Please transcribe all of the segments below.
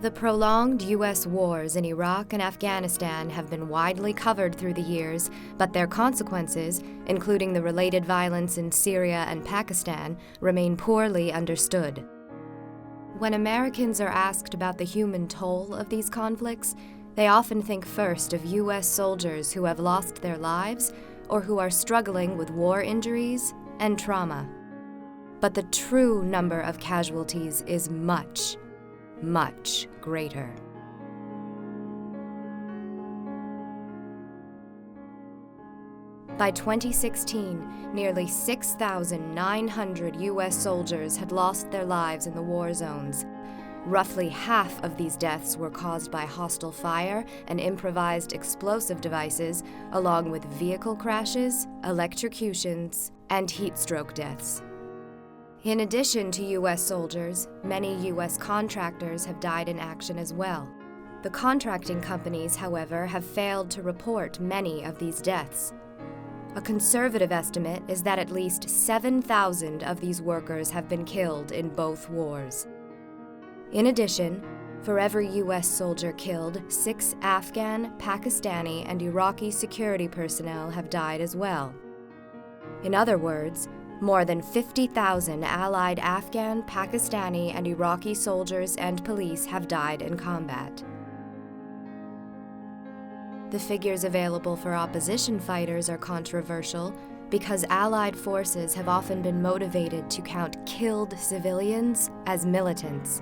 The prolonged U.S. wars in Iraq and Afghanistan have been widely covered through the years, but their consequences, including the related violence in Syria and Pakistan, remain poorly understood. When Americans are asked about the human toll of these conflicts, they often think first of U.S. soldiers who have lost their lives or who are struggling with war injuries and trauma. But the true number of casualties is much, much greater. By 2016, nearly 6,900 U.S. soldiers had lost their lives in the war zones. Roughly half of these deaths were caused by hostile fire and improvised explosive devices, along with vehicle crashes, electrocutions, and heat stroke deaths. In addition to U.S. soldiers, many U.S. contractors have died in action as well. The contracting companies, however, have failed to report many of these deaths. A conservative estimate is that at least 7,000 of these workers have been killed in both wars. In addition, for every U.S. soldier killed, 6 Afghan, Pakistani, and Iraqi security personnel have died as well. In other words, more than 50,000 allied Afghan, Pakistani, and Iraqi soldiers and police have died in combat. The figures available for opposition fighters are controversial because Allied forces have often been motivated to count killed civilians as militants.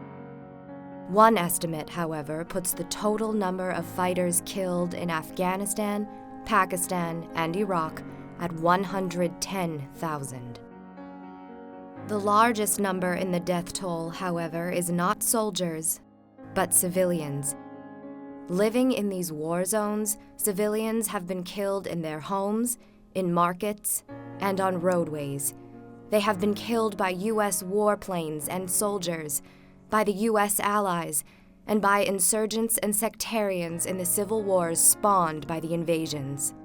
One estimate, however, puts the total number of fighters killed in Afghanistan, Pakistan, and Iraq at 110,000. The largest number in the death toll, however, is not soldiers, but civilians. Living in these war zones, civilians have been killed in their homes, in markets, and on roadways. They have been killed by U.S. warplanes and soldiers, by the U.S. allies, and by insurgents and sectarians in the civil wars spawned by the invasions.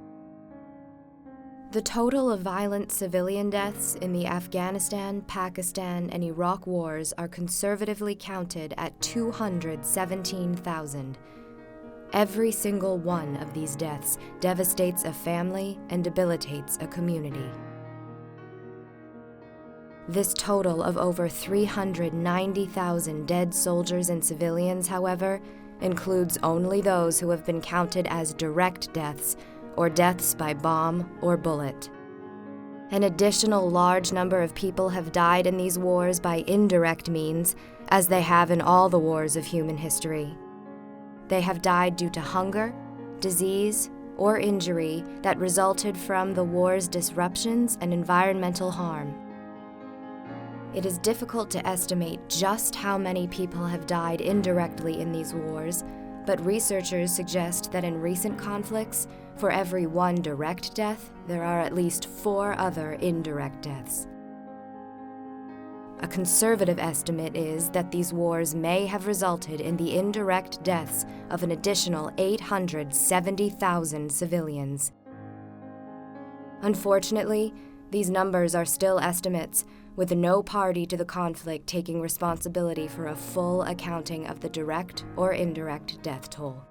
The total of violent civilian deaths in the Afghanistan, Pakistan, and Iraq wars are conservatively counted at 217,000. Every single one of these deaths devastates a family and debilitates a community. This total of over 390,000 dead soldiers and civilians, however, includes only those who have been counted as direct deaths or deaths by bomb or bullet. An additional large number of people have died in these wars by indirect means, as they have in all the wars of human history. They have died due to hunger, disease, or injury that resulted from the war's disruptions and environmental harm. It is difficult to estimate just how many people have died indirectly in these wars, but researchers suggest that in recent conflicts, for every one direct death, there are at least 4 other indirect deaths. A conservative estimate is that these wars may have resulted in the indirect deaths of an additional 870,000 civilians. Unfortunately, these numbers are still estimates, with no party to the conflict taking responsibility for a full accounting of the direct or indirect death toll.